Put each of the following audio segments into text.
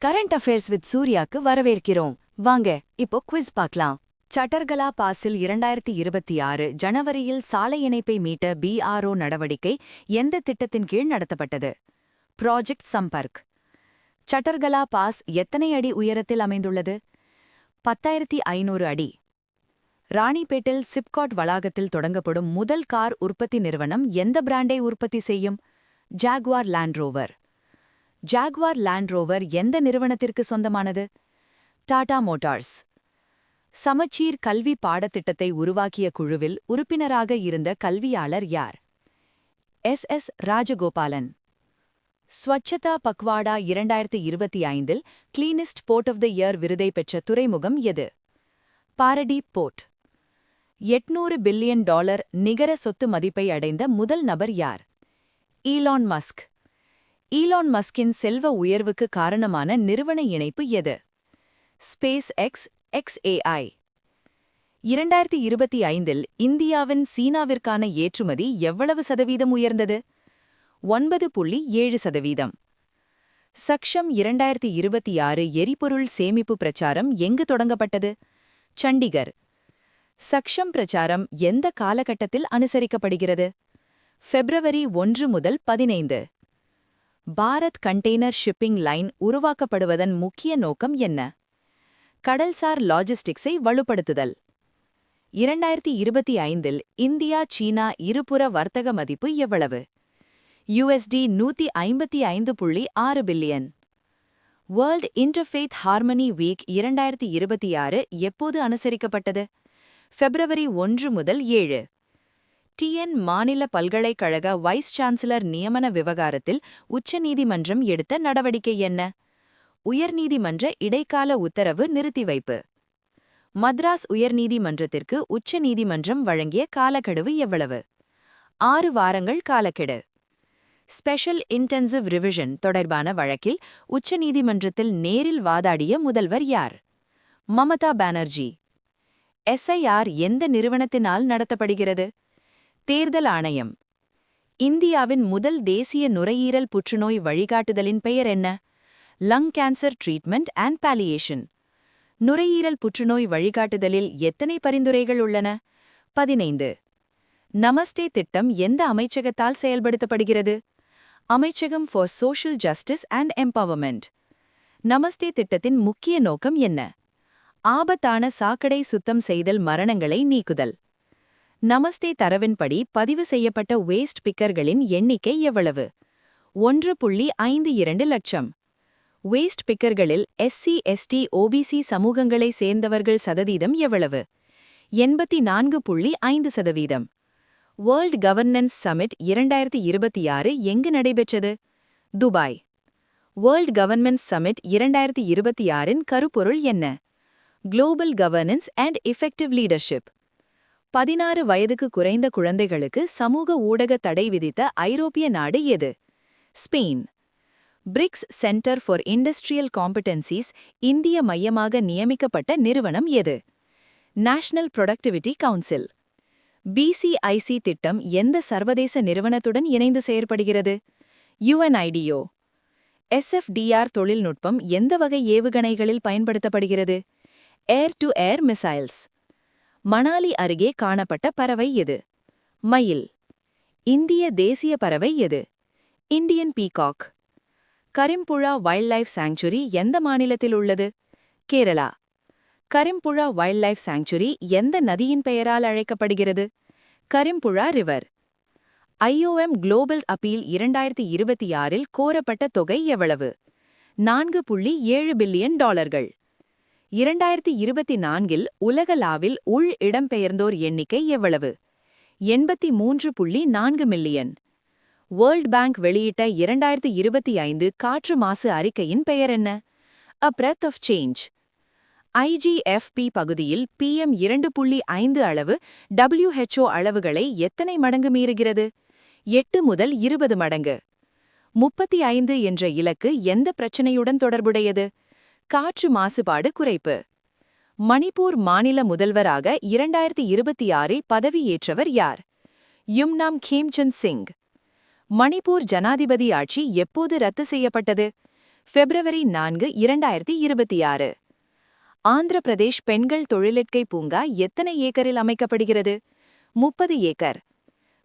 Current affairs with சூர்யாக்கு வரவேற்கிறோம். வாங்க இப்போ குவிஸ் பார்க்கலாம். சட்டர்கலா பாஸில் 2026 ஜனவரியில் சாலை இணைப்பை மீட்ட பிஆர்ஓ நடவடிக்கை எந்த திட்டத்தின் கீழ் நடத்தப்பட்டது? ப்ராஜெக்ட் சம்பர்க். சட்டர்கலா பாஸ் எத்தனை அடி உயரத்தில் அமைந்துள்ளது? 10,500 அடி. ராணிப்பேட்டில் சிப்காட் வளாகத்தில் தொடங்கப்படும் முதல் கார் உற்பத்தி நிறுவனம் எந்த பிராண்டை உற்பத்தி செய்யும்? Jaguar Land Rover. Jaguar Land Rover எந்த நிறுவனத்திற்கு சொந்தமானது? டாடா மோட்டார்ஸ். சமச்சீர் கல்வி பாடத்திட்டத்தை உருவாக்கிய குழுவில் உறுப்பினராக இருந்த கல்வியாளர் யார்? S. Rajagopalan. Swachhata Pakhwada 2025 cleanest port of the year விருதை பெற்ற துறைமுகம் எது? பாரடீப் போர்ட். $800 பில்லியன் நிகர சொத்து மதிப்பை அடைந்த முதல் நபர் யார்? Elon Musk. ஈலான் மஸ்கின் செல்வ உயர்வுக்கு காரணமான நிறுவன இணைப்பு எது? Space X XAI. 2025 இந்தியாவின் சீனாவிற்கான ஏற்றுமதி எவ்வளவு சதவீதம் உயர்ந்தது? 9.7%. சக்ஷம் 2026 எரிபொருள் சேமிப்பு பிரச்சாரம் எங்கு தொடங்கப்பட்டது? சண்டிகர். சக்ஷம் பிரச்சாரம் எந்த காலகட்டத்தில் அனுசரிக்கப்படுகிறது? February 1 முதல் 15. பாரத் கண்டெய்னர் ஷிப்பிங் லைன் உருவாக்கப்படுவதன் முக்கிய நோக்கம் என்ன? கடல்சார் லாஜிஸ்டிக்ஸை வலுப்படுத்துதல். 2025 இந்தியா சீனா இருபுற வர்த்தக மதிப்பு எவ்வளவு? $155.6 billion. World interfaith harmony week 2026 எப்போது அனுசரிக்கப்பட்டது? February 1 முதல் 7. TN மாநில பல்கலைக்கழக வைஸ் சான்சலர் நியமன விவகாரத்தில் உச்சநீதிமன்றம் எடுத்த நடவடிக்கை என்ன? உயர்நீதிமன்ற இடைக்கால உத்தரவு நிறுத்திவைப்பு. மദ്രാஸ் உயர்நீதிமன்றத்திற்கு உச்சநீதிமன்றம் வழங்கிய காலக்கெடு எவ்வளவு? 6 வாரங்கள் காலக்கெடு. ஸ்பெஷல் இன்டென்சிவ் ரிவிஷன் தொடர்பான வழக்கில் உச்சநீதிமன்றத்தில் நேரில் வாதாடிய முதல்வர் யார்? மமதா பானர்ஜி. SIR எந்த நிறுவனத்தினால் நடத்தப்படுகிறது? தேர்தல் ஆணையம். இந்தியாவின் முதல் தேசிய நுரையீரல் புற்றுநோய் வழிகாட்டுதலின் பெயர் என்ன? Lung cancer treatment and palliation. நுரையீரல் புற்றுநோய் வழிகாட்டுதலில் எத்தனை பரிந்துரைகள் உள்ளன? 15. நமஸ்தே திட்டம் எந்த அமைச்சகத்தால் செயல்படுத்தப்படுகிறது? அமைச்சகம் for social justice and empowerment. Namaste திட்டத்தின் முக்கிய நோக்கம் என்ன? ஆபத்தான சாக்கடை சுத்தம் செய்தல் மரணங்களை நீக்குதல். நமஸ்தே தரவின்படி பதிவு செய்யப்பட்ட வேஸ்ட் பிக்கர்களின் எண்ணிக்கை எவ்வளவு? 1.52 லட்சம். வேஸ்ட் பிக்கர்களில் SC ST OBC சமூகங்களை சேர்ந்தவர்கள் சதவீதம் எவ்வளவு? 84.5%. வேர்ல்ட் கவர்னன்ஸ் சமிட் 2026 எங்கு நடைபெற்றது? துபாய். வேர்ல்ட் கவர்னன்ஸ் சமிட் 2026 கருப்பொருள் என்ன? Global governance and effective leadership. 16 வயதுக்கு குறைந்த குழந்தைகளுக்கு சமூக ஊடக தடை விதித்த ஐரோப்பிய நாடு எது? Spain. BRICS centre for industrial competencies இந்திய மையமாக நியமிக்கப்பட்ட நிறுவனம் எது? National productivity council. BCIC திட்டம் எந்த சர்வதேச நிறுவனத்துடன் இணைந்து செயற்படுகிறது? UNIDO. SFDR தொழில்நுட்பம் எந்த வகை ஏவுகணைகளில் பயன்படுத்தப்படுகிறது? Air to air missiles. Manali அருகே காணப்பட்ட பறவை எது? மயில். இந்திய தேசிய பறவை எது? Indian peacock. Karimpuzha wildlife sanctuary எந்த மாநிலத்தில் உள்ளது? Kerala. Karimpuzha wildlife sanctuary எந்த நதியின் பெயரால் அழைக்கப்படுகிறது? Karimpuzha river. IOM global appeal 2026 கோரப்பட்ட தொகை எவ்வளவு? $4.7 பில்லியன். 2024 உலகளாவில் உள் இடம்பெயர்ந்தோர் எண்ணிக்கை எவ்வளவு? 83.4 மில்லியன். வேர்ல்ட் பேங்க் வெளியிட்ட 2025 காற்று மாசு அறிக்கையின் பெயர் என்ன? A Breath of Change. IGFP பகுதியில் PM 2.5 அளவு WHO அளவுகளை எத்தனை மடங்கு மீறுகிறது? 8 முதல் 20 மடங்கு. 35 என்ற இலக்கு எந்த பிரச்சனையுடன் தொடர்புடையது? காற்று மாசுபாடு குறைப்பு. மணிப்பூர் மாநில முதல்வராக 2026 பதவியேற்றவர் யார்? யும்னாம் கேம்சந்த் சிங். மணிப்பூர் ஜனாதிபதி ஆட்சி எப்போது ரத்து செய்யப்பட்டது? February 4, 2026. ஆந்திர பிரதேஷ் பெண்கள் தொழிலட்கை பூங்கா எத்தனை ஏக்கரில் அமைக்கப்படுகிறது? 30 ஏக்கர்.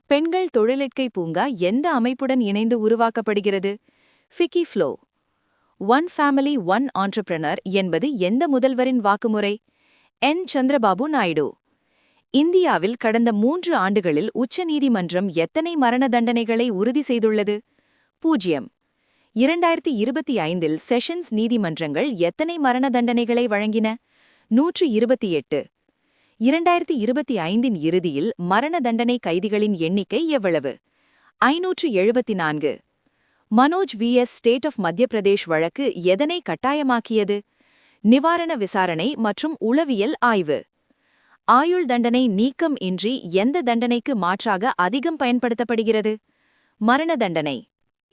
பெண்கள் தொழிலட்கை பூங்கா எந்த அமைப்புடன் இணைந்து உருவாக்கப்படுகிறது? FICCI flow. One family one entrepreneur என்பது எந்த முதல்வரின் வாக்குமுறை? என். சந்திரபாபு நாயுடு. இந்தியாவில் கடந்த 3 ஆண்டுகளில் உச்சநீதிமன்றம் எத்தனை மரண தண்டனைகளை உறுதி செய்துள்ளது? 0. 2025இல் செஷன்ஸ் நீதிமன்றங்கள் எத்தனை மரண தண்டனைகளை வழங்கின? 128. 2025இன் இறுதியில் மரண தண்டனை கைதிகளின் எண்ணிக்கை எவ்வளவு? 574. மனோஜ் விஎஸ் ஸ்டேட் ஆஃப் மத்திய பிரதேஷ் வழக்கு எதனை கட்டாயமாக்கியது? நிவாரண விசாரணை மற்றும் உளவியல் ஆய்வு. ஆயுள் தண்டனை நீக்கம் இன்றி எந்த தண்டனைக்கு மாற்றாக அதிகம் பயன்படுத்தப்படுகிறது? மரண தண்டனை.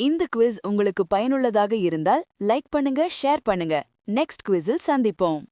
இந்த குவிஸ் உங்களுக்கு பயனுள்ளதாக இருந்தால் லைக் பண்ணுங்க, ஷேர் பண்ணுங்க. நெக்ஸ்ட் குவிஸில் சந்திப்போம்.